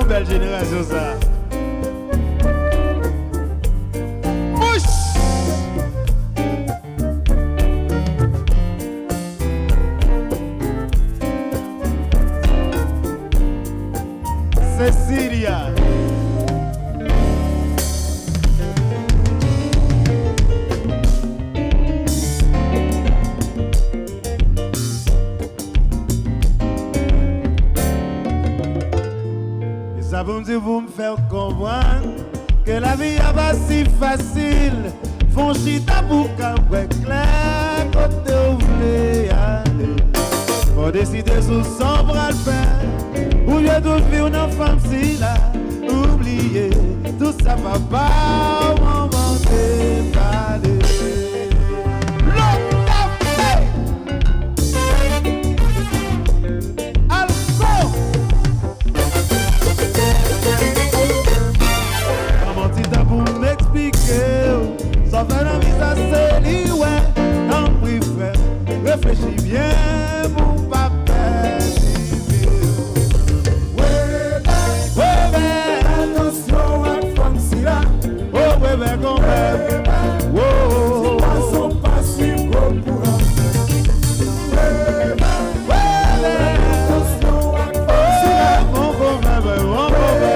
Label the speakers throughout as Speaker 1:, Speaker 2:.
Speaker 1: belle génération ça. Cecilia. Et ça vous me faire comprendre que la vie n'est pas si facile. Font chita pour qu'un clair côté où vous voulez aller. Faut décider sous son bras le faire. Ou bien tout vivre une femme si là. Oubliez, tout ça va pas au moment de parler. Comment tu t'as pour m'expliquer? Ça fait la mise à celle ouais. T'en prie frère, réfléchis bien pour pas perdre. Attention à femme si là. Oh ouais ouais quand même. Oh passons pas si gros pour un. Attention à femme si là. Mon copain, mon copain,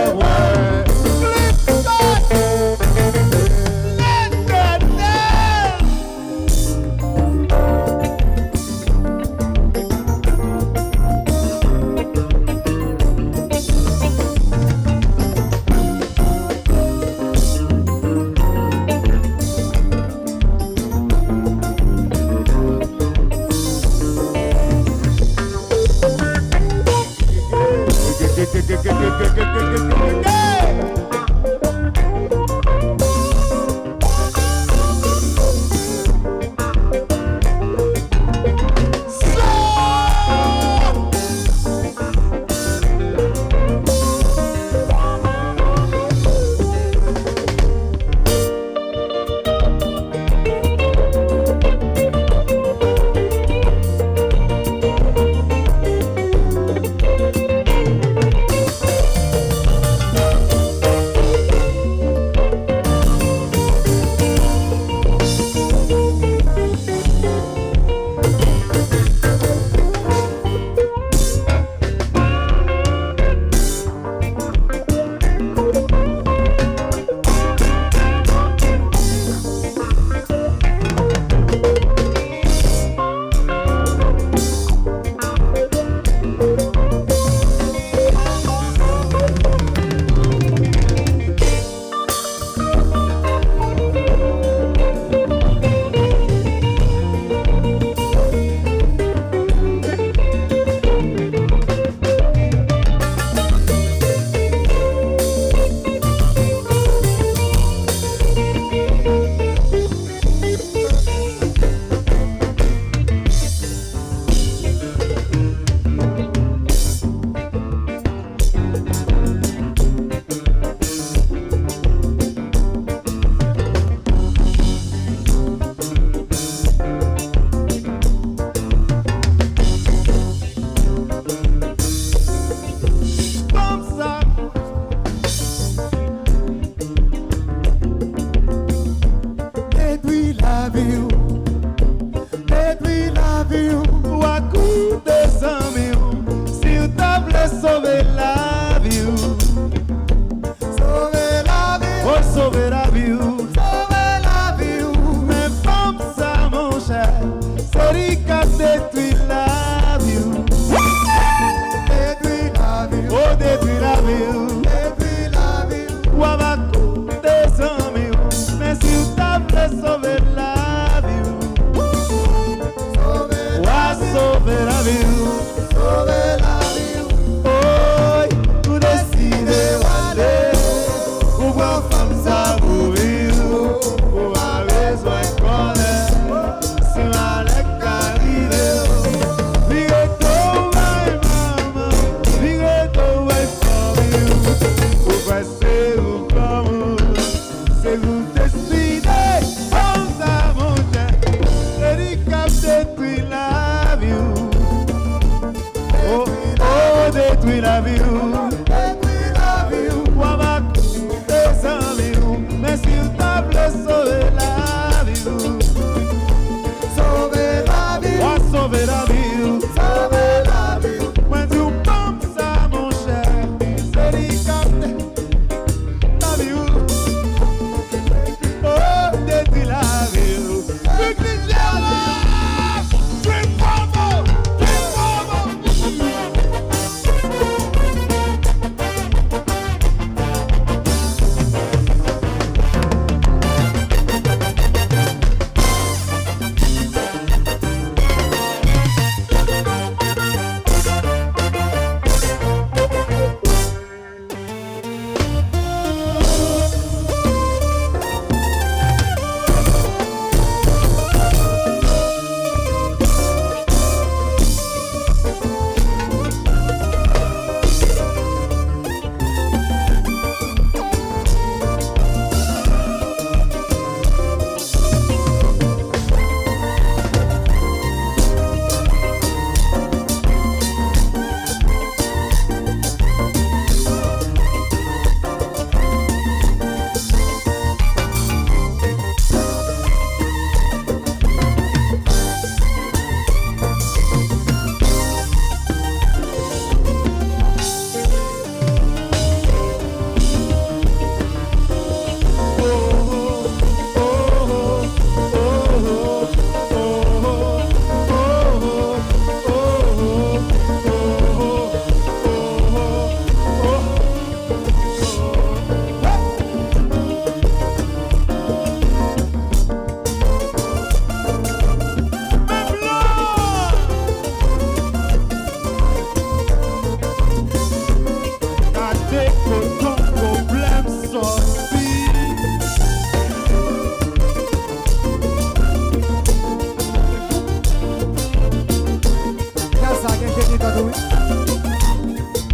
Speaker 2: ça, qu'un génie tantôt.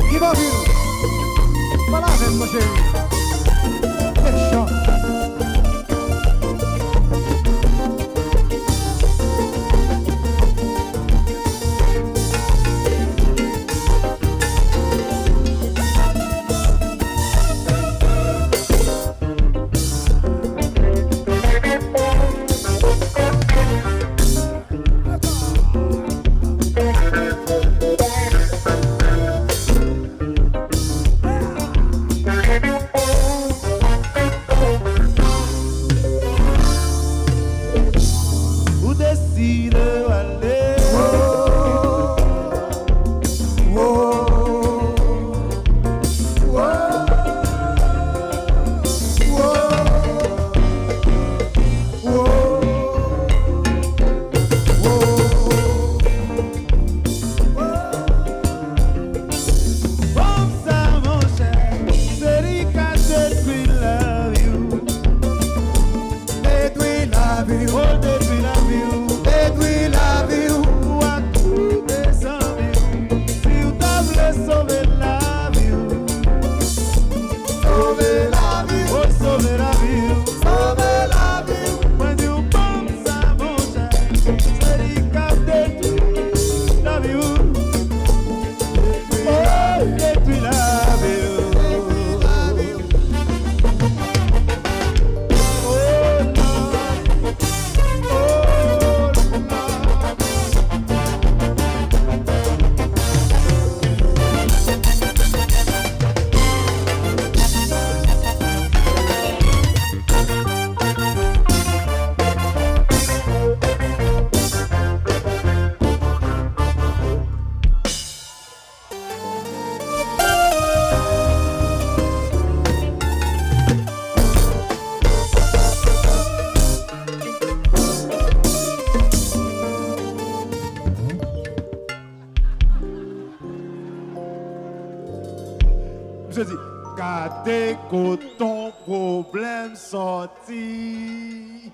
Speaker 2: Qui va vivre? Voilà, avec mon chéri. Méchant.
Speaker 1: Ou décide aller. Comme ça, mon cher, c'est lui qui a détruit la vie.
Speaker 2: Détruit la vie,
Speaker 1: Oh, détruit la vie.
Speaker 2: détruit la vie.
Speaker 1: Ou à tout descendu. Si vous t'avez sauvé la vie.
Speaker 2: Sauver la vie,
Speaker 1: Oh, sauver la vie.
Speaker 2: sauver la vie.
Speaker 1: When you pense à mon cher, c'est lui qui a détruit la vie. Oh, détruit la vie. Oh, non. Oh, non. Je dis, quand ton problème sorti.